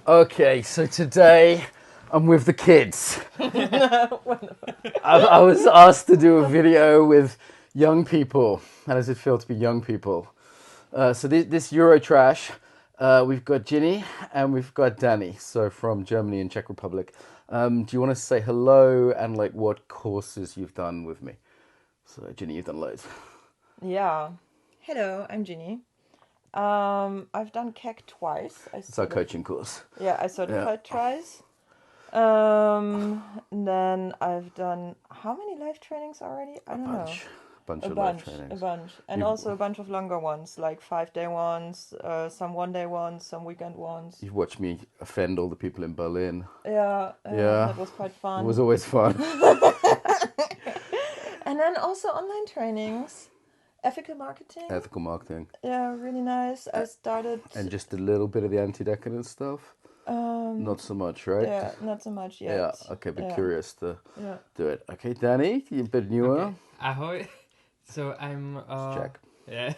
Okay, so today I'm with the kids. I was asked to do a video with young people. How does it feel to be young people? So this Eurotrash, we've got Giny and we've got Danny, so from Germany and Czech Republic. Do you want to say hello and like what courses you've done with me? So Giny, you've done loads. Yeah. Hello, I'm Giny. I've done CAC twice. It's our coaching course. Yeah, I certified twice. Then I've done how many live trainings already? I don't know. A bunch. And also a bunch of longer ones, like 5-day ones, some 1-day ones, some weekend ones. You've watched me offend all the people in Berlin. Yeah. That was quite fun. It was always fun. And then also online trainings. Ethical marketing. Yeah, really nice. I started... And just a little bit of the anti-decadent stuff? Not so much, right? Yeah, not so much yet. Yeah, okay, but curious to do it. Okay, Danny, you're a bit newer. Okay. Ahoy. So I'm... Jack. Yeah.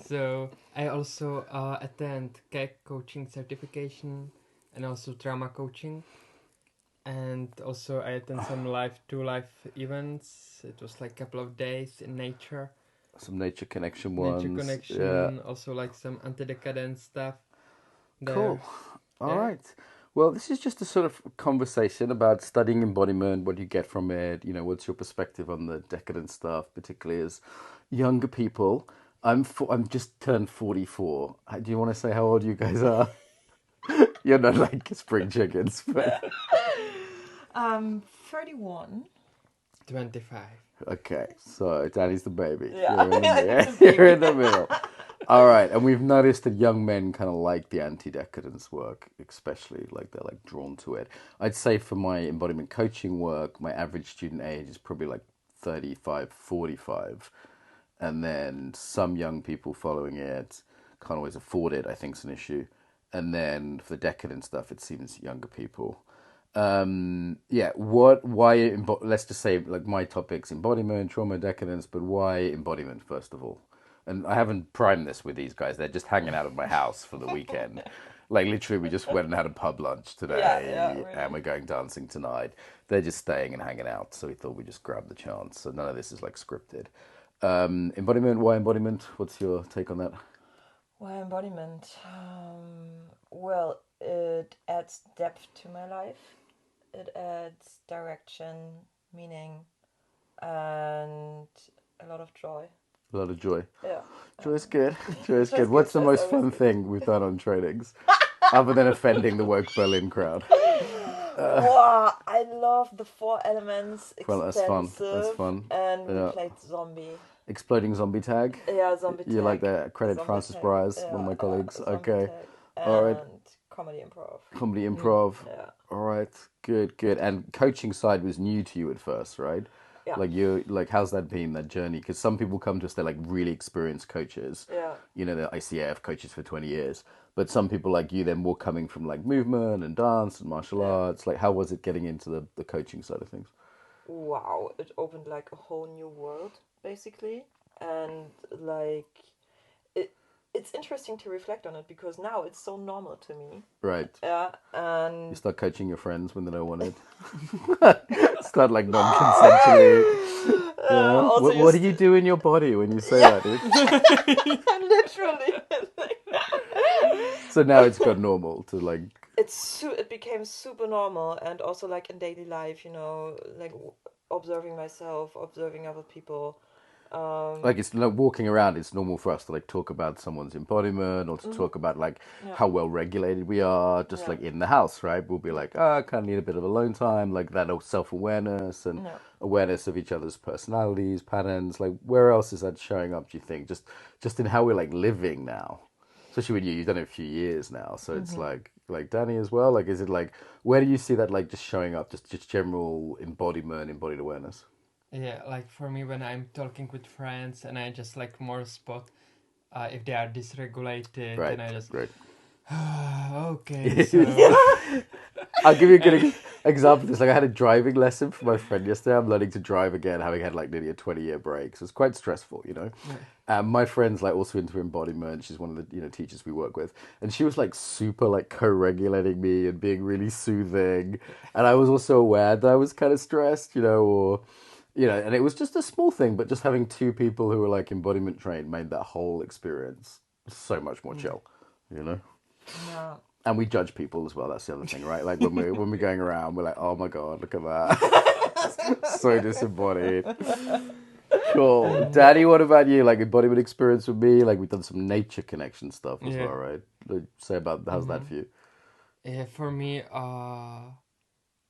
So I also attend CAC coaching certification and also trauma coaching. And also I attend some two live events. It was like a couple of days in nature. Some nature connection ones. Nature connection, also like some anti-decadent stuff. There. Cool. All right. Well, this is just a sort of conversation about studying embodiment, what you get from it, you know, what's your perspective on the decadent stuff, particularly as younger people. I'm just turned 44. Do you want to say how old you guys are? You're not like spring chickens, but... 31. 25. Okay, so Danny's the baby. Yeah. You're in the middle. All right, and we've noticed that young men kind of like the anti-decadence work, especially, like they're like drawn to it. I'd say for my embodiment coaching work, my average student age is probably like 35, 45. And then some young people following it can't always afford it, I think is an issue. And then for the decadent stuff, it seems younger people. Let's just say like my topic's embodiment, trauma, decadence, but why embodiment first of all? And I haven't primed this with these guys. They're just hanging out at my house for the weekend. Like literally we just went and had a pub lunch today really. And we're going dancing tonight. They're just staying and hanging out. So we thought we'd just grab the chance. So none of this is like scripted. Embodiment, why embodiment? What's your take on that? Why embodiment? Well, it adds depth to my life. It adds direction, meaning, and a lot of joy. A lot of joy. Yeah. Joy is good. Joy is good. What's the most fun thing we've done on trainings? Other than offending the woke Berlin crowd. Wow, I love the 4 elements. Well, that's fun. And we played zombie. Exploding zombie tag? Yeah, zombie tag. You like that? Credit zombie Francis tag. Bryce, one of my colleagues. Okay. All right. Comedy improv. Yeah. All right. Good. And coaching side was new to you at first, right? Yeah. How's that been, that journey? Because some people come to us, they're like really experienced coaches. Yeah. You know, they're ICAF coaches for 20 years. But some people like you, they're more coming from like movement and dance and martial arts. Like, how was it getting into the coaching side of things? Wow, it opened like a whole new world, basically. And like, it's interesting to reflect on it because now it's so normal to me. Right. Yeah, and... You start coaching your friends when they don't want it. Start like non-consensually. What do you do in your body when you say that? Literally. So now it's got normal to like... It became super normal, and also like in daily life, you know, like observing myself, observing other people. Like it's like walking around, it's normal for us to like talk about someone's embodiment or to talk about like how well regulated we are, just like in the house, right? We'll be like, I kind of need a bit of alone time, like that self-awareness and awareness of each other's personalities, patterns. Like where else is that showing up, do you think? Just in how we're like living now, especially when you've done it a few years now. So it's like Danny as well. Like, is it like, where do you see that like just showing up, just general embodiment, embodied awareness? Yeah, like for me, when I'm talking with friends and I just like more spot if they are dysregulated, right, and I just right. okay. So... I'll give you a good. example is like I had a driving lesson for my friend yesterday. I'm learning to drive again, having had like nearly a 20-year break. So it's quite stressful, you know. My friend's like also into embodiment. She's one of the teachers we work with, and she was like super like co-regulating me and being really soothing. And I was also aware that I was kind of stressed, or and it was just a small thing, but just having two people who were like embodiment trained made that whole experience so much more chill, Yeah. And we judge people as well. That's the other thing, right? Like when we're going around, we're like, oh my god, look at that, so disembodied. Cool. Daddy, what about you? Like embodiment experience with me? Like we've done some nature connection stuff as well, right? Like, say about how's that for you? Yeah, for me, I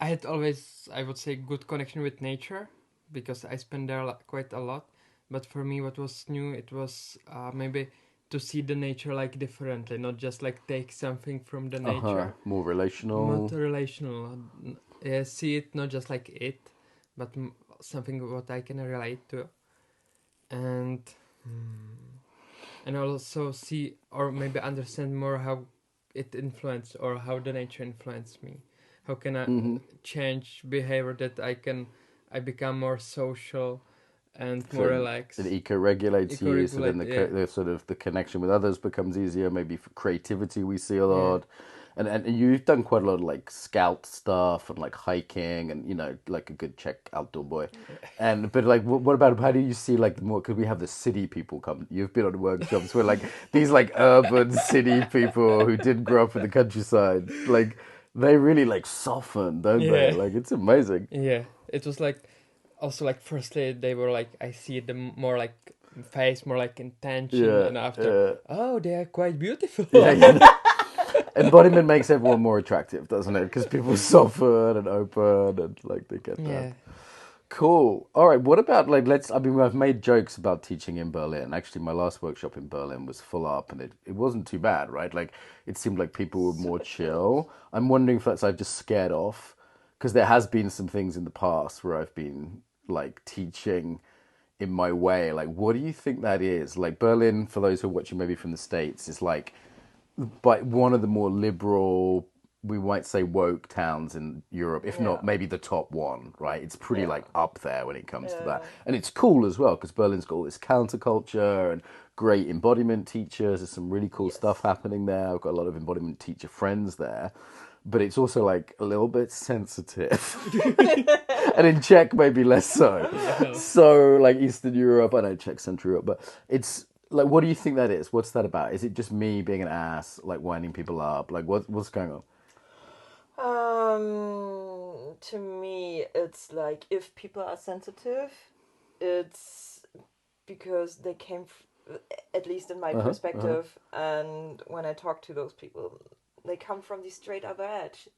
had always, I would say, good connection with nature because I spent there quite a lot. But for me, what was new, it was maybe to see the nature like differently, not just like take something from the nature. More relational. More relational. Yeah, see it not just like it, but something what I can relate to, and also see or maybe understand more how it influenced or how the nature influenced me. How can I change behavior that I become more social and more relaxed. It eco-regulates you, so then the sort of the connection with others becomes easier. Maybe for creativity we see a lot. And you've done quite a lot of like scout stuff and like hiking and like a good Czech outdoor boy. But like what about how do you see like the more, because we have the city people come, you've been on workshops where like these like urban city people who didn't grow up in the countryside, like they really like soften, don't they? Like it's amazing. Yeah, it was like also like firstly they were like I see them more like face more like intention and after they are quite beautiful. Embodiment makes everyone more attractive, doesn't it? Because people soften and open and like they get that. Cool. All right. What about like I've made jokes about teaching in Berlin. Actually, my last workshop in Berlin was full up, and it wasn't too bad, right? Like it seemed like people were more chill. I'm wondering if that's I've just scared off, because there has been some things in the past where I've been like teaching in my way. Like, what do you think that is? Like Berlin, for those who are watching maybe from the States, is like but one of the more liberal, we might say woke towns in Europe, if not maybe the top one, right? It's pretty like up there when it comes to that. And it's cool as well because Berlin's got all this counterculture and great embodiment teachers. There's some really cool stuff happening there. I've got a lot of embodiment teacher friends there. But it's also like a little bit sensitive. And in Czech, maybe less so. So like Eastern Europe, I know Czech, Central Europe, but it's like, what do you think that is? What's that about? Is it just me being an ass, like winding people up? Like, what's going on? To me, it's like if people are sensitive, it's because they came, at least in my perspective, and when I talk to those people, they come from the straight other edge,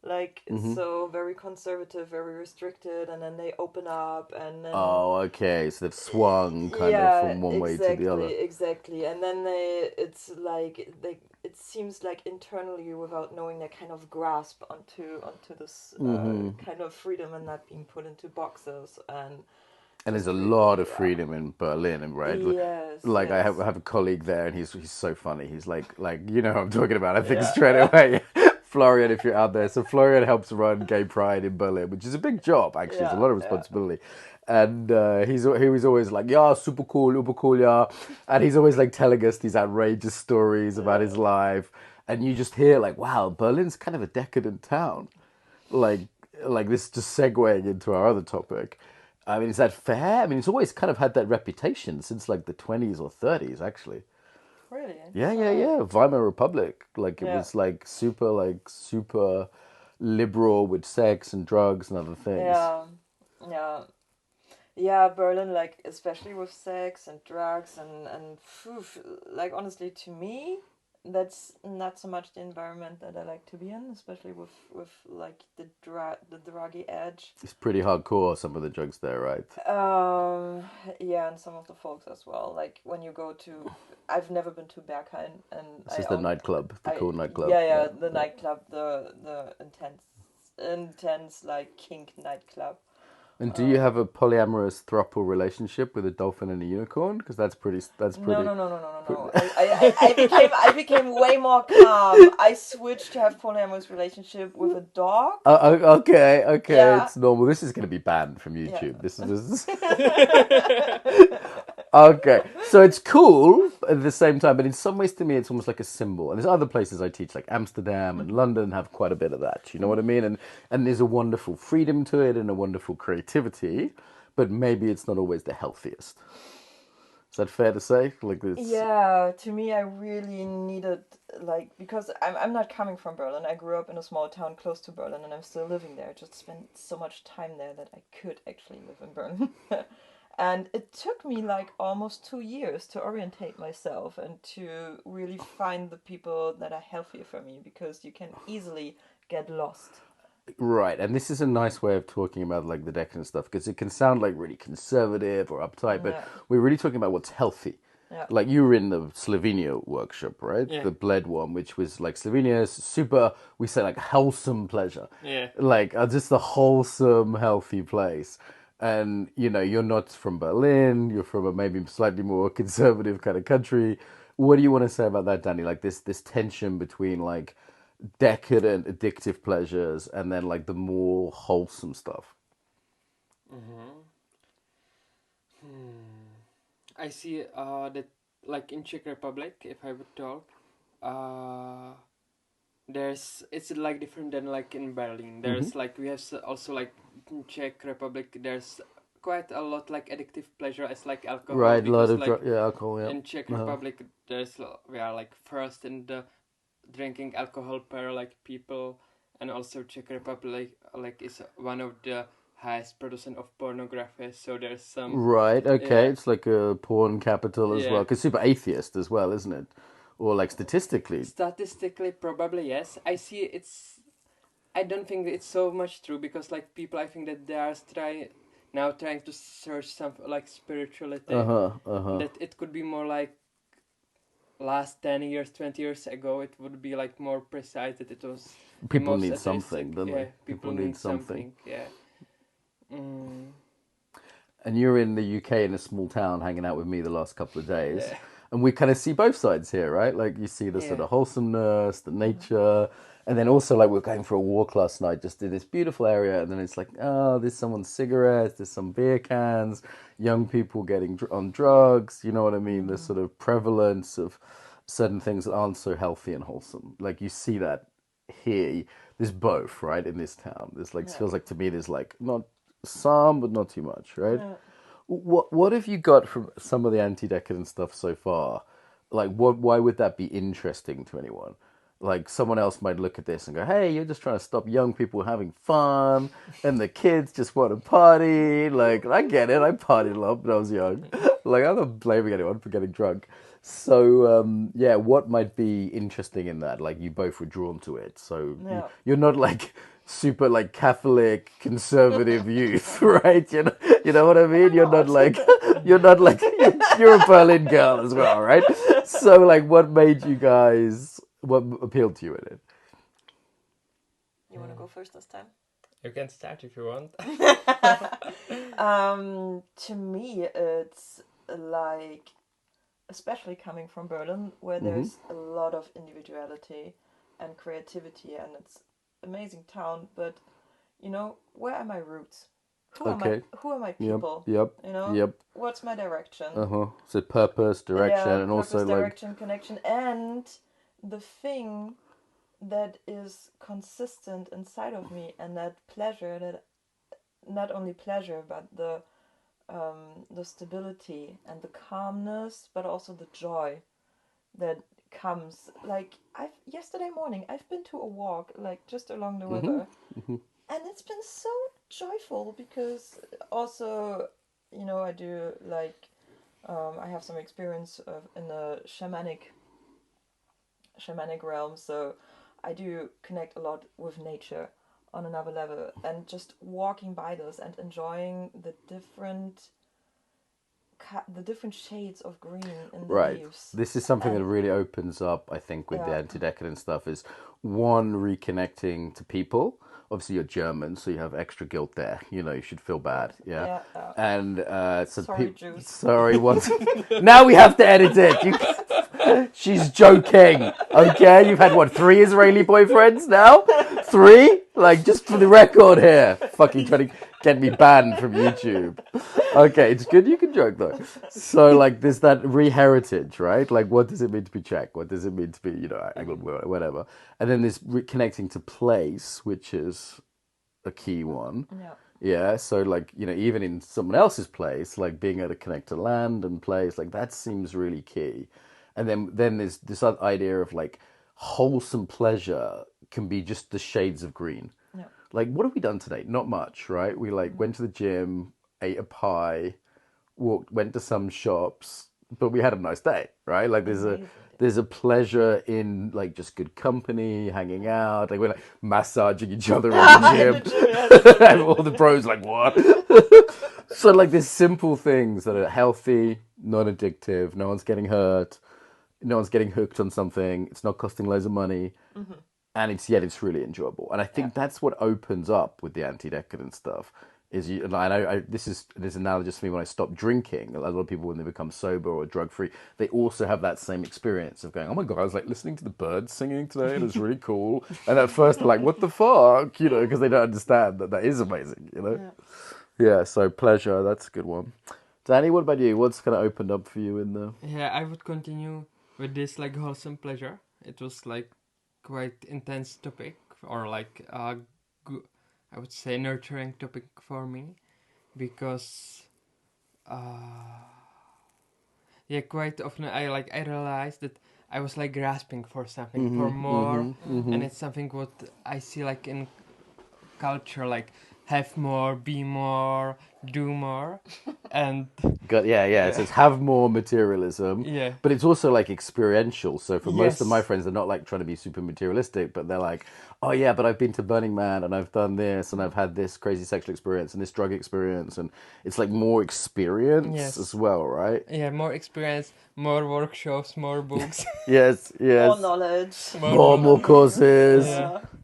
Like, it's so very conservative, very restricted, and then they open up, and then... Oh, okay, so they've swung kind of from one way to the other. Exactly, and then it's like, it seems like internally, without knowing, they kind of grasp onto this kind of freedom and not being put into boxes, and there's a lot of freedom in Berlin, right? Yes. Like I have a colleague there, and he's so funny. He's like you know who I'm talking about. I think straight away. Florian, if you're out there. So Florian helps run Gay Pride in Berlin, which is a big job, actually. It's a lot of responsibility. And he was always like, yeah, super cool, uber cool, yeah. And he's always like telling us these outrageous stories about his life. And you just hear like, wow, Berlin's kind of a decadent town. Like this just segueing into our other topic. I mean, is that fair? I mean, it's always kind of had that reputation since like the 20s or 30s, actually. Really? Yeah. Weimar Republic. Like, it was like super liberal with sex and drugs and other things. Yeah, Berlin, like, especially with sex and drugs and like, honestly, to me, that's not so much the environment that I like to be in, especially with like the druggy edge. It's pretty hardcore, some of the drugs there, right? Yeah, and some of the folks as well. Like when you go to, I've never been to Berghain, and this is the nightclub, the cool nightclub. Yeah, nightclub, the intense like kink nightclub. And do you have a polyamorous throuple relationship with a dolphin and a unicorn? Because that's pretty. No. I became way more calm. I switched to have polyamorous relationship with a dog. Okay, Yeah. it's normal. This is going to be banned from YouTube. Yeah. This is. Okay, so it's cool at the same time, but in some ways to me it's almost like a symbol. And there's other places I teach, like Amsterdam and London, have quite a bit of that. You know what I mean? And there's a wonderful freedom to it and a wonderful creativity, but maybe it's not always the healthiest. Is that fair to say? Like this? Yeah, to me, I really needed, like, because I'm not coming from Berlin. I grew up in a small town close to Berlin, and I'm still living there. I just spent so much time there that I could actually live in Berlin. And it took me like almost 2 years to orientate myself and to really find the people that are healthier for me, because you can easily get lost. Right, and this is a nice way of talking about like the decadent stuff, because it can sound like really conservative or uptight, but we're really talking about what's healthy. Yeah. Like you were in the Slovenia workshop, right? Yeah. The bled one, which was like Slovenia's super, we say like wholesome pleasure. Yeah. Like just a wholesome, healthy place. And, you know, you're not from Berlin, you're from a maybe slightly more conservative kind of country. What do you want to say about that, Danny? Like this tension between like decadent, addictive pleasures and then like the more wholesome stuff. I see that like in Czech Republic, if I would talk, it's like different than like in Berlin. There's like we have also like in Czech Republic. There's quite a lot like addictive pleasure as like alcohol. Right, a lot of like, alcohol. Yeah. In Czech Republic, we are like first in the drinking alcohol per like people, and also Czech Republic like is one of the highest producent of pornography. So there's some right. Okay, it's like a porn capital as well. Because super atheist as well, isn't it? Or like statistically. Statistically, probably yes. I don't think it's so much true, because like people, I think that they are trying to search some like spirituality. That it could be more like last 10 years, 20 years ago, it would be like more precise that it was people need something, don't they? People need something. Yeah. And you're in the UK in a small town hanging out with me the last couple of days. Yeah. And we kind of see both sides here, right? Like you see the sort of wholesomeness, the nature, and then also like we're going for a walk last night just in this beautiful area, and then it's like, oh, there's someone's cigarettes, there's some beer cans, young people getting on drugs, you know what I mean? The sort of prevalence of certain things that aren't so healthy and wholesome. Like you see that here, there's both, right, in this town. There's like, feels like to me there's like not some, but not too much, right? Yeah. What have you got from some of the anti-decadent stuff so far? Like, why would that be interesting to anyone? Like, someone else might look at this and go, hey, you're just trying to stop young people having fun, and the kids just want to party. Like, I get it. I partied a lot when I was young. Like, I'm not blaming anyone for getting drunk. So, what might be interesting in that? Like, you both were drawn to it. So, you're not like super like Catholic conservative youth, right? You know what I mean? You're not like you're a Berlin girl as well, right? So like what appealed to you in it? You want to go first this time? You can start if you want. To me, it's like, especially coming from Berlin, where there's a lot of individuality and creativity, and it's amazing town, but you know, where are my roots? Who are my people? Yep. You know, what's my direction? So purpose, direction, and purpose, also direction, like connection, and the thing that is consistent inside of me, and that pleasure, that not only pleasure, but the stability and the calmness, but also the joy that comes. Like yesterday morning I've been to a walk like just along the river, and it's been so joyful, because also, you know, I do like I have some experience in the shamanic realm, so I do connect a lot with nature on another level, and just walking by this and enjoying the different shades of green in the leaves. This is something that really opens up, I think, with the anti-decadent stuff, is one, reconnecting to people, obviously you're German, so you have extra guilt there. You know, you should feel bad. Yeah. Yeah. And so Sorry, Jews. sorry, once. Now we have to edit it. She's joking. Okay, you've had what, 3 Israeli boyfriends now? 3? Like, just for the record here. Fucking trying to get me banned from YouTube. Okay, it's good you can joke though. So like there's that re-heritage, right? Like what does it mean to be Czech? What does it mean to be, you know, England, whatever. And then there's connecting to place, which is a key one. Yeah. Yeah, so like, you know, even in someone else's place, like being able to connect to land and place, like that seems really key. And then there's this other idea of like wholesome pleasure can be just the shades of green. Yeah. Like, what have we done today? Not much, right? We like went to the gym, ate a pie, went to some shops, but we had a nice day, right? Like there's a pleasure in like just good company, hanging out. Like we're like massaging each other in the gym, and all the bros like what? So like there's simple things that are healthy, not addictive. No one's getting hurt. No one's getting hooked on something. It's not costing loads of money. And it's really enjoyable. And I think that's what opens up with the anti-decadent stuff. Is you, and I know this is analogous for me when I stopped drinking. A lot of people when they become sober or drug free, they also have that same experience of going, oh my god, I was like listening to the birds singing today, and it was really cool. And at first they're like, what the fuck, you know, because they don't understand that is amazing, you know. Yeah. So pleasure, that's a good one. Danny, what about you? What's kind of opened up for you in the? Yeah, I would continue with this like wholesome pleasure. It was like quite intense topic, or like I would say nurturing topic for me, because quite often I realized that I was like grasping for something, for more, and it's something what I see like in culture, like have more, be more, do more, and It says have more materialism, but it's also like experiential. So for most of my friends, they're not like trying to be super materialistic, but they're like, oh yeah, but I've been to Burning Man and I've done this and I've had this crazy sexual experience and this drug experience, and it's like more experience as well, right? Yeah, more experience, more workshops, more books. yes. More knowledge. More courses.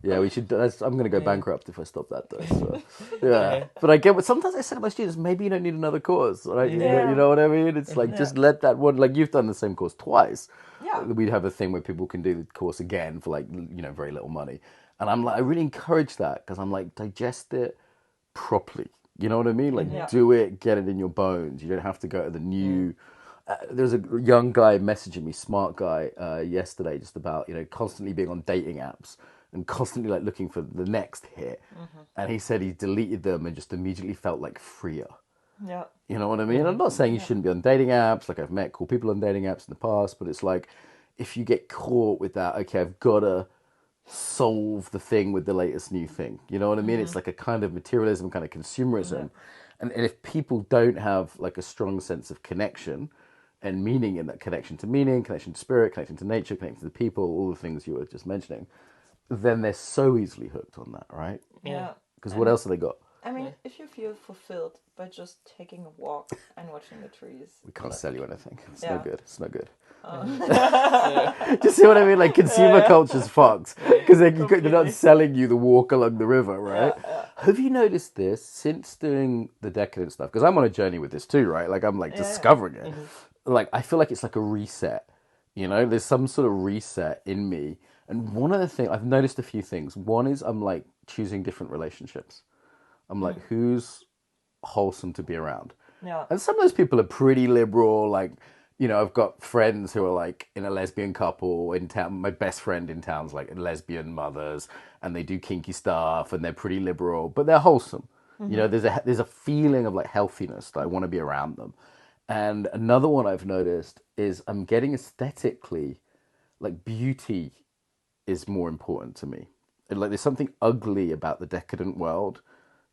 Yeah, we should. I'm going to go bankrupt if I stop that, though. So, but I get what sometimes I say to my students, maybe you don't need another course, right? You know what I mean? It's like just let that one. Like you've done the same course twice. Yeah. We'd have a thing where people can do the course again for like very little money, and I'm like, I really encourage that because I'm like, digest it properly. You know what I mean? Like do it, get it in your bones. You don't have to go to the new. There was a young guy messaging me, smart guy, yesterday, just about constantly being on dating apps and constantly like looking for the next hit. And he said he deleted them and just immediately felt like freer. Yeah. You know what I mean? I'm not saying you shouldn't be on dating apps. Like I've met cool people on dating apps in the past, but it's like if you get caught with that, okay, I've got to solve the thing with the latest new thing. You know what I mean? It's like a kind of materialism, kind of consumerism. And if people don't have like a strong sense of connection and meaning in that, connection to meaning, connection to spirit, connection to nature, connection to the people, all the things you were just mentioning, then they're so easily hooked on that, right? Yeah. Because what else have they got? I mean, if you feel fulfilled by just taking a walk and watching the trees. We can't sell you anything. It's no good. It's no good. Oh. Do you see what I mean? Like consumer culture's fucked because they're not selling you the walk along the river, right? Have you noticed this since doing the decadent stuff? Because I'm on a journey with this too, right? Like I'm like discovering it. Like I feel like it's like a reset. There's some sort of reset in me. And one of the things I've noticed a few things. One is I'm like choosing different relationships. I'm like, who's wholesome to be around? Yeah. And some of those people are pretty liberal. Like, I've got friends who are like in a lesbian couple in town. My best friend in town's like lesbian mothers, and they do kinky stuff, and they're pretty liberal, but they're wholesome. There's a feeling of like healthiness that I want to be around them. And another one I've noticed is I'm getting aesthetically, like beauty is more important to me. And like there's something ugly about the decadent world.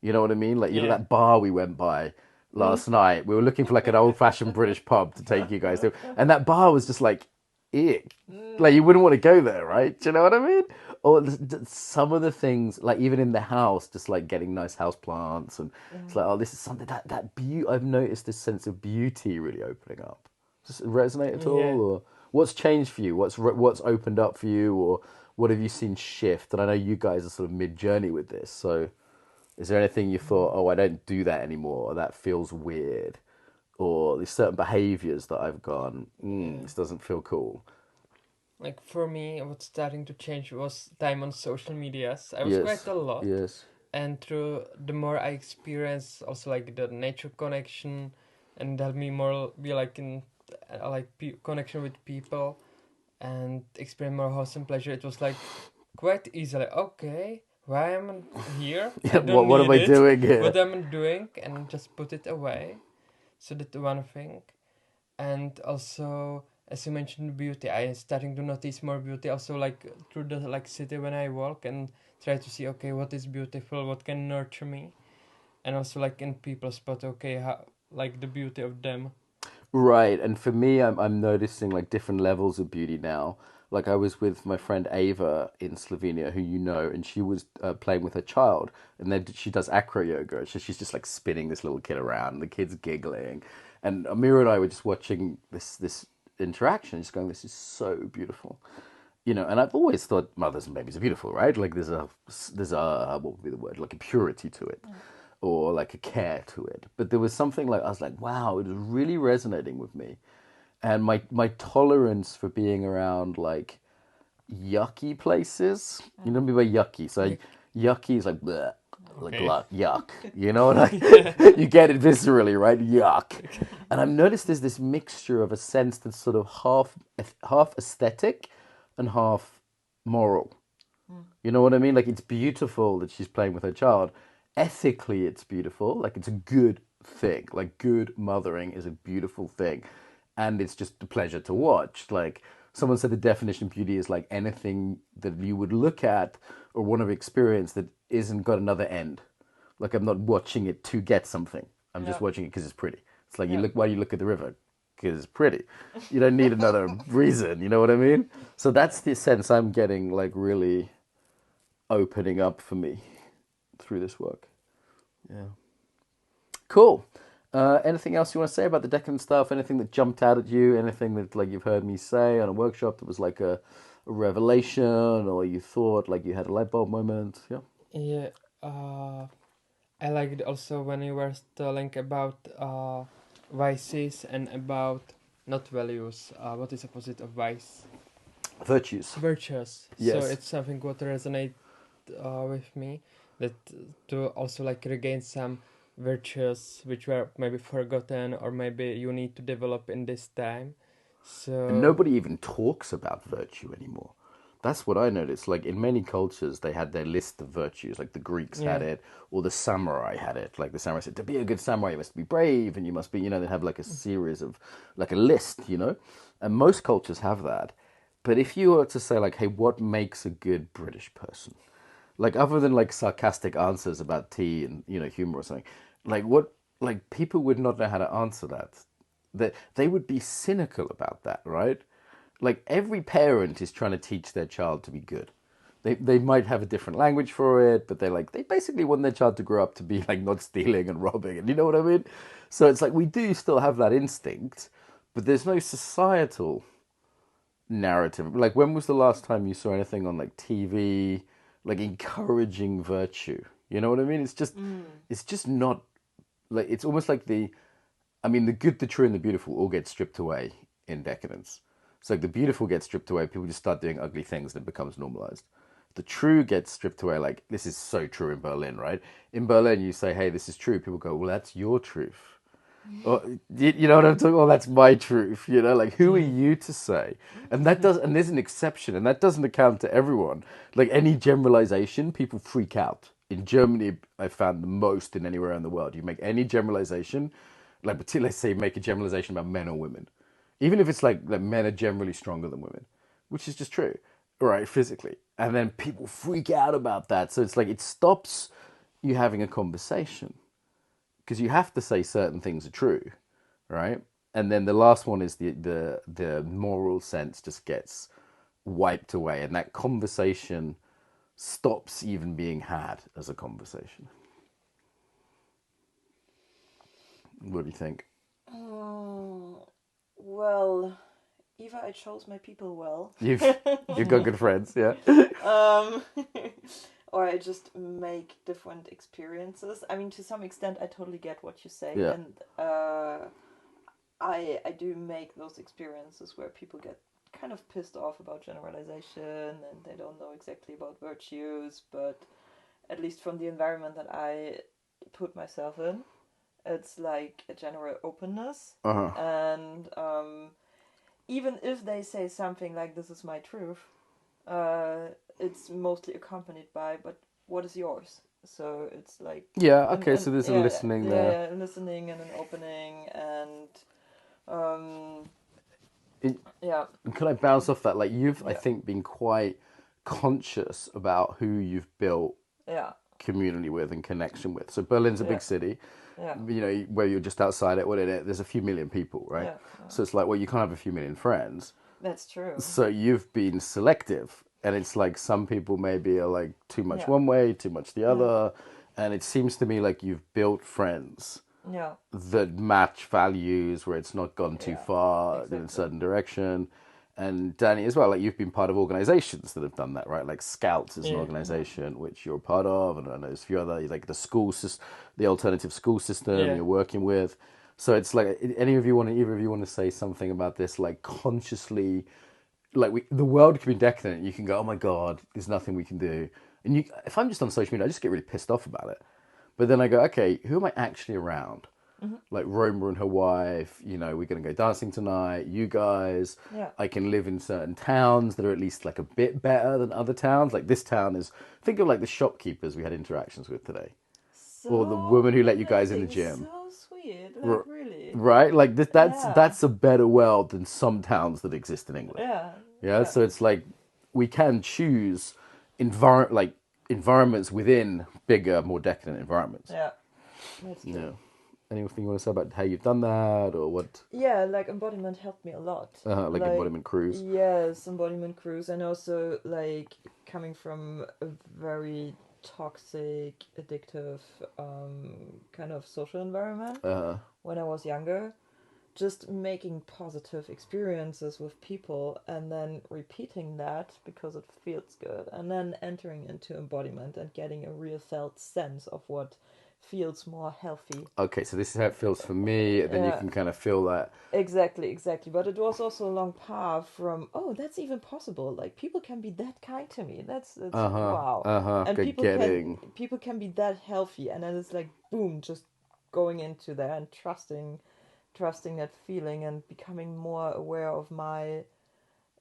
You know what I mean? Like, that bar we went by last night, we were looking for like an old-fashioned British pub to take you guys to. And that bar was just like, ick. Like, you wouldn't want to go there, right? Do you know what I mean? Or some of the things, like even in the house, just like getting nice house plants. And it's like, oh, this is something that beauty. I've noticed this sense of beauty really opening up. Does it resonate at all? Or what's changed for you? What's opened up for you? Or what have you seen shift? And I know you guys are sort of mid-journey with this, so is there anything you thought, oh, I don't do that anymore, or that feels weird, or there's certain behaviors that I've gone, this doesn't feel cool? Like for me, what's starting to change was time on social medias. I was quite Yes, a lot, yes. and through the more I experience, also like the nature connection, and help me more be like in connection with people, and experience more wholesome pleasure. It was like quite easy. Like, okay, why am I here? I don't What am need I it. doing here? What am I doing? And just put it away. So that's one thing. And also, as you mentioned, beauty. I am starting to notice more beauty. Also, like through the like city when I walk and try to see, okay, what is beautiful, what can nurture me, and also like in people spot, okay, how like the beauty of them. Right, and for me, I'm noticing like different levels of beauty now. Like I was with my friend Ava in Slovenia, who you know, and she was playing with her child, and then she does acro yoga. So she's just like spinning this little kid around, and the kid's giggling, and Amira and I were just watching this interaction, just going, "This is so beautiful." You know, and I've always thought mothers and babies are beautiful, right? Like there's a what would be the word, like a purity to it, or like a care to it. But there was something like I was like, wow, it was really resonating with me, and my tolerance for being around like yucky places. You know what I mean by yucky? So Like, yucky is like bleh, like okay. yuck. You know what you get it viscerally, right? Yuck. And I've noticed there's this mixture of a sense that's sort of half aesthetic and half moral. You know what I mean? Like it's beautiful that she's playing with her child. Ethically, it's beautiful. Like it's a good thing. Like good mothering is a beautiful thing, and it's just a pleasure to watch. Like someone said, the definition of beauty is like anything that you would look at or want to experience that isn't got another end. Like I'm not watching it to get something. I'm just watching it because it's pretty. It's like you look. Why do you look at the river? Because it's pretty. You don't need another reason. You know what I mean? So that's the sense I'm getting. Like really opening up for me through this work. Yeah. Cool. Anything else you want to say about the decadent stuff? Anything that jumped out at you? Anything that like you've heard me say on a workshop that was like a revelation, or you thought like you had a light bulb moment? Yeah. Yeah. I liked also when you were telling about vices and about not values. What is opposite of vice? Virtues. Virtues. So Yes. it's something what resonate with me, that to also like regain some virtues which were maybe forgotten or maybe you need to develop in this time. And So nobody even talks about virtue anymore. That's what I noticed. Like in many cultures, they had their list of virtues. Like the Greeks had yeah, it, or the samurai had it. Like the samurai said, to be a good samurai, you must be brave, and you must be, they have like a series of, like a list. And most cultures have that. But if you were to say, like, hey, what makes a good British person? Like, other than like sarcastic answers about tea and, humor or something, like, like, people would not know how to answer that. That they would be cynical about that, right? Like every parent is trying to teach their child to be good. They might have a different language for it, but they basically want their child to grow up to be like not stealing and robbing, and you know what I mean? So it's like we do still have that instinct, but there's no societal narrative. Like when was the last time you saw anything on like TV like encouraging virtue? You know what I mean? It's just not like it's almost like the good, the true, and the beautiful all get stripped away in decadence. So like the beautiful gets stripped away, people just start doing ugly things and it becomes normalized. The true gets stripped away, like this is so true in Berlin, right? In Berlin, you say, hey, this is true. People go, well, that's your truth. Or, you know what I'm talking about? Well, that's my truth. Like who are you to say? And there's an exception, and that doesn't account to everyone. Like any generalization, people freak out. In Germany, I found the most in anywhere in the world. You make any generalization, like particularly, let's say, make a generalization about men or women, even if it's like men are generally stronger than women, which is just true, right? Physically, and then people freak out about that. So it's like it stops you having a conversation because you have to say certain things are true, right? And then the last one is the moral sense just gets wiped away, and that conversation stops even being had as a conversation. What do you think? Well, either I chose my people well. You've got good friends, yeah. Or I just make different experiences. I mean, to some extent, I totally get what you say, Yeah. and I do make those experiences where people get kind of pissed off about generalization and they don't know exactly about virtues, but at least from the environment that I put myself in, it's like a general openness. And even if they say something like, this is my truth, it's mostly accompanied by, but what is yours? So it's like... Yeah, okay, so there's a listening there. Yeah, listening and an opening, and... Could I bounce off that? Like, you've, I think, been quite conscious about who you've built community with and connection with. So Berlin's a big city, you know, where you're just outside it, there's a few million people, right? So it's like, well, you can't have a few million friends. That's true. So you've been selective, and it's like some people maybe are like too much one way, too much the other, and it seems to me like you've built friends that match values, where it's not gone too far in a certain direction. And Danny as well, like you've been part of organizations that have done that, right? Like Scouts is an organization which you're a part of, and I know there's a few other, like the school system, the alternative school system you're working with. So it's like, either of you want to say something about this, like consciously, like the world can be decadent. You can go, oh my God, there's nothing we can do. And if I'm just on social media, I just get really pissed off about it. But then I go, okay, who am I actually around? Like Roma and her wife, you know, we're going to go dancing tonight, you guys. I can live in certain towns that are at least like a bit better than other towns. Like this town is, think of like the shopkeepers we had interactions with today. Or the woman who let you guys in the gym. So sweet, like really. Right? Like that's a better world than some towns that exist in England. Yeah. So it's like we can choose environments within bigger, more decadent environments. Yeah, that's true. Yeah. Anything you want to say about how you've done that, or what? Yeah, like Embodiment helped me a lot. Like Embodiment Cruise. Yes, Embodiment Cruise, and also like coming from a very toxic, addictive kind of social environment when I was younger. Just making positive experiences with people and then repeating that because it feels good, and then entering into embodiment and getting a real felt sense of what feels more healthy. Okay, so this is how it feels for me, and then you can kind of feel that. Exactly. But it was also a long path from, oh, that's even possible. Like, people can be that kind to me. That's wow. And people can be that healthy, and then it's like, boom, just going into there and trusting that feeling and becoming more aware of my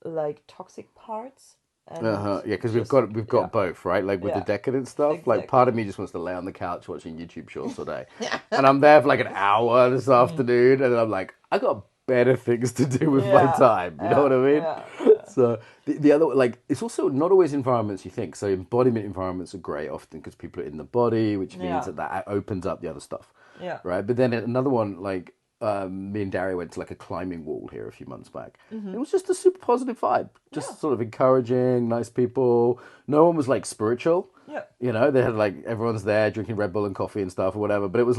like toxic parts. And because we've got both, right? Like with the decadent stuff, like part of me just wants to lay on the couch watching YouTube shorts all day, and I'm there for like an hour this afternoon, and then I'm like, I got better things to do with my time. You know what I mean? So the other, like, it's also not always environments you think. So embodiment environments are great often because people are in the body, which means that opens up the other stuff. Right. But then another one, like. Me and Daria went to like a climbing wall here a few months back. It was just a super positive vibe, just sort of encouraging, nice people. No one was like spiritual. You know, they had like, everyone's there drinking Red Bull and coffee and stuff or whatever, but it was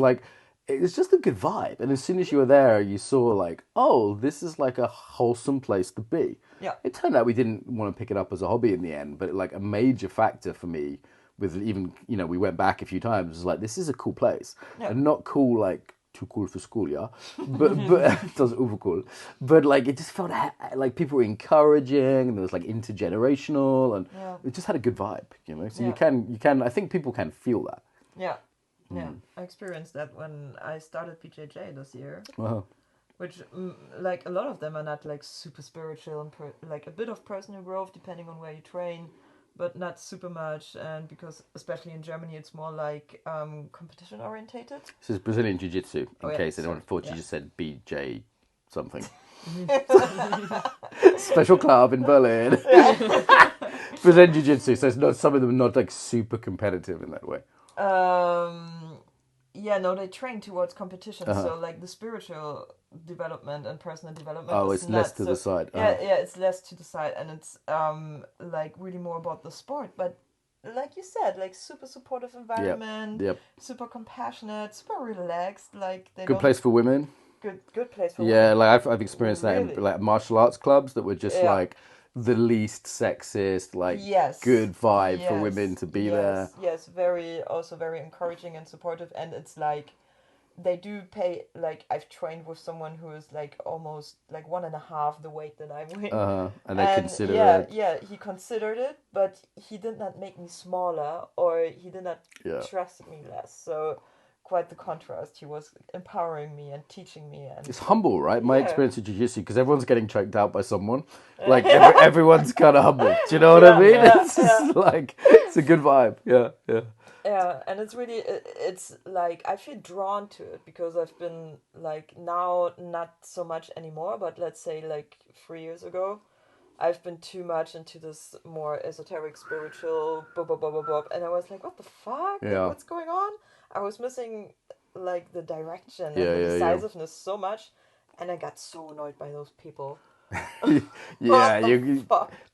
just a good vibe. And as soon as you were there, you saw like, oh, this is like a wholesome place to be. It turned out we didn't want to pick it up as a hobby in the end, but like a major factor for me with even, you know, we went back a few times, was like, this is a cool place. And not cool like, too cool for school, yeah, but it doesn't overcool. But like it just felt like people were encouraging, and there was like intergenerational, and it just had a good vibe, you know. So you can. I think people can feel that. I experienced that when I started BJJ this year. Wow. Which like a lot of them are not like super spiritual and like a bit of personal growth depending on where you train. But not super much, and because especially in Germany it's more like competition orientated. This is Brazilian Jiu-Jitsu, in case anyone thought you just said BJ something. Special club in Berlin. Brazilian Jiu-Jitsu, so it's not, some of them are not like super competitive in that way. They train towards competition, so like the spiritual development and personal development it's less to the side. It's less to the side, and it's like really more about the sport, but like you said, like super supportive environment, super compassionate, super relaxed, like they good place for women. good place for Yeah, women. like I've experienced that in Really? like martial arts clubs that were just Yeah. like the least sexist, like Yes. good vibe for Yes. women to be yes. there. Yes. Also very encouraging and supportive. And it's like they do pay. Like I've trained with someone who is like almost like 1.5 the weight that I weigh. And they And consider it. yeah, he considered it, but he did not make me smaller or he did not Yeah. trust me less. So quite the contrast. He was empowering me and teaching me, and It's humble, right? My Yeah. experience with jiu-jitsu, because everyone's getting choked out by someone. Like everyone's kind of humble. Do you know what I mean? It's just like it's a good vibe. Yeah, yeah. Yeah, and it's really it's like I feel drawn to it because I've been like now not so much anymore, but let's say like 3 years ago, I've been too much into this more esoteric, spiritual, and I was like, what the fuck? Like, Yeah. what's going on? I was missing like the direction and Yeah, the yeah, yeah. decisiveness so much, and I got so annoyed by those people. Yeah,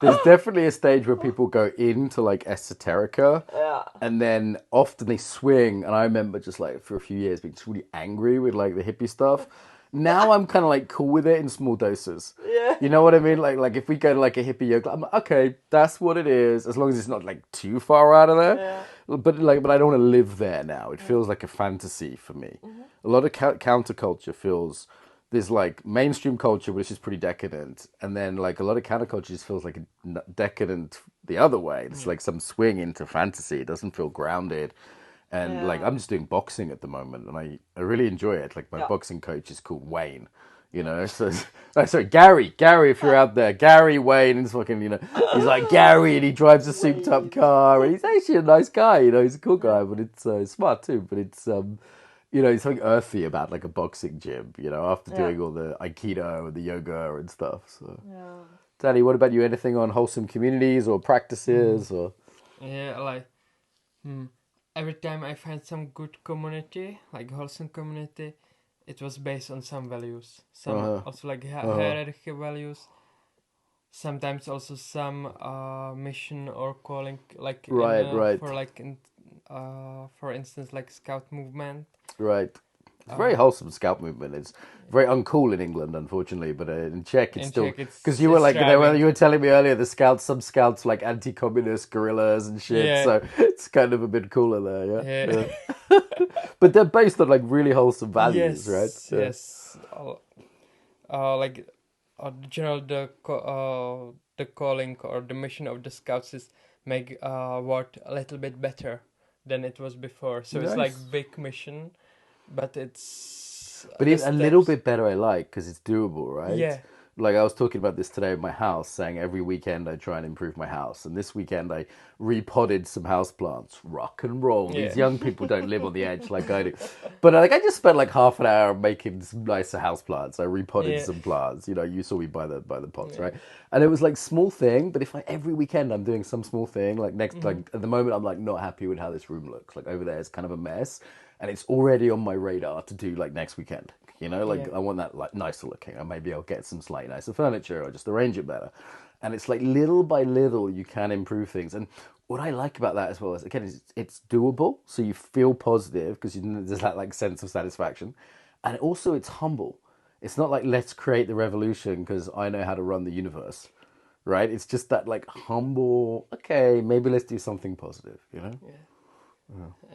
there's definitely a stage where people go into like esoterica, Yeah. and then often they swing. And I remember just like for a few years being just really angry with like the hippie stuff. Now I'm kind of like cool with it in small doses. Yeah. You know what I mean? Like if we go to like a hippie yoga, I'm like, okay, that's what it is, as long as it's not like too far out of there. Yeah. But I don't want to live there now. It feels like a fantasy for me. A lot of counterculture feels. There's like mainstream culture, which is pretty decadent, and then like a lot of counterculture just feels like a decadent the other way. It's like some swing into fantasy. It doesn't feel grounded, and like I'm just doing boxing at the moment, and I really enjoy it. Like my boxing coach is called Wayne, you know. So sorry, Gary, if you're out there, Gary Wayne is fucking, you know, he's like Gary, and he drives a souped up car, and he's actually a nice guy, you know. He's a cool guy, but it's smart too. But it's you know, it's something earthy about like a boxing gym, you know, after doing all the Aikido and the yoga and stuff. So, Danny, what about you? Anything on wholesome communities or practices or? Yeah, like every time I find some good community, like wholesome community, it was based on some values. Some also like hierarchy values. Sometimes also some mission or calling, like Right. for like for instance, like scout movement. Right. It's very wholesome scout movement. It's very uncool in England, unfortunately, but in Czech it's still because you were like you were telling me earlier some scouts like anti-communist guerrillas and shit. Yeah. So it's kind of a bit cooler there, yeah. But they're based on like really wholesome values, right? Yes. Like general the calling or the mission of the scouts is make world a little bit better than it was before. So it's like big mission. But it's a little bit better. I like because it's doable, right? Yeah. Like I was talking about this today in my house, saying every weekend I try and improve my house, and this weekend I repotted some houseplants. Rock and roll. Yeah. These young people don't live on the edge like I do, but like I just spent like half an hour making some nicer houseplants. I repotted some plants. You know, you saw me buy the pots, right? And it was like small thing, but if like every weekend I'm doing some small thing, like like at the moment I'm like not happy with how this room looks. Like over there it's kind of a mess. And it's already on my radar to do like next weekend, you know, like I want that like nicer looking, or maybe I'll get some slightly nicer furniture or just arrange it better. And it's like little by little you can improve things. And what I like about that as well is, again, it's doable. So you feel positive because there's that like sense of satisfaction. And also it's humble. It's not like let's create the revolution because I know how to run the universe, right? It's just that like humble, okay, maybe let's do something positive, you know? Yeah.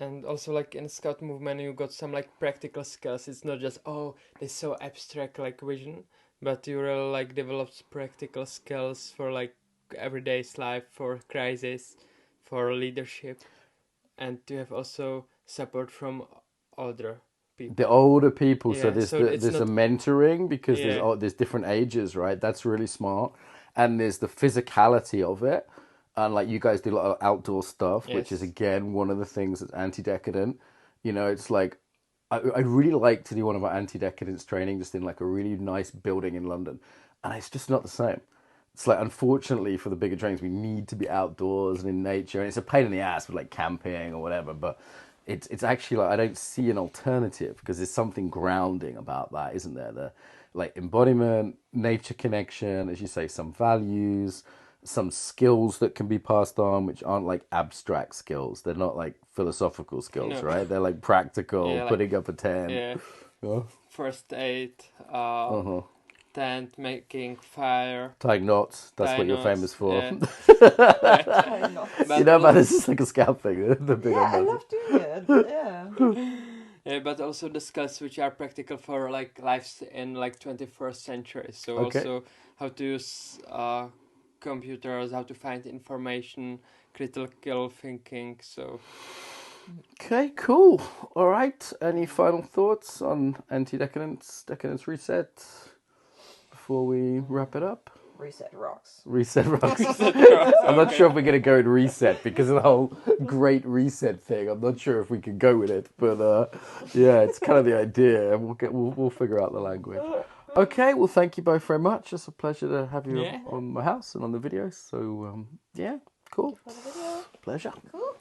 And also like in the scout movement you got some like practical skills. It's not just they're so abstract like vision, but you really like developed practical skills for like everyday's life, for crisis, for leadership, and to have also support from older people. The older people, so Yeah, there's a mentoring because Yeah. there's different ages, right? That's really smart. And there's the physicality of it. And like you guys do a lot of outdoor stuff, which is Yes. again one of the things that's anti-decadent. You know, it's like I'd really like to do one of our anti-decadence training just in like a really nice building in London, and it's just not the same. It's like unfortunately for the bigger trainings we need to be outdoors and in nature, and it's a pain in the ass with like camping or whatever. But it's actually like I don't see an alternative because there's something grounding about that, isn't there? The like embodiment, nature connection, as you say, some values, some skills that can be passed on, which aren't like abstract skills. They're not like philosophical skills, No. right? They're like practical, Yeah, like- putting up a tent. Yeah. first aid, Uh-huh. tent making, fire, Tying knots. That's tie what you're knots, famous for. yeah. Why not? But You know about al- this is like a scout thing. The big Yeah, I one. love doing it. Yeah. yeah, but also the skills which are practical for like lives in like 21st century. So Okay. also how to use computers, how to find information, critical thinking. So Okay, cool. All right. Any final thoughts on anti-decadence, decadence reset before we wrap it up? Reset rocks. Reset rocks. okay. I'm not sure if we're going to go and reset because of the whole great reset thing. I'm not sure if we can go with it, but yeah, it's kind of the idea. We'll figure out the language. Okay, well, thank you both very much. It's a pleasure to have you Yeah. on my house and on the videos. So yeah, cool. For the video. Pleasure. Cool.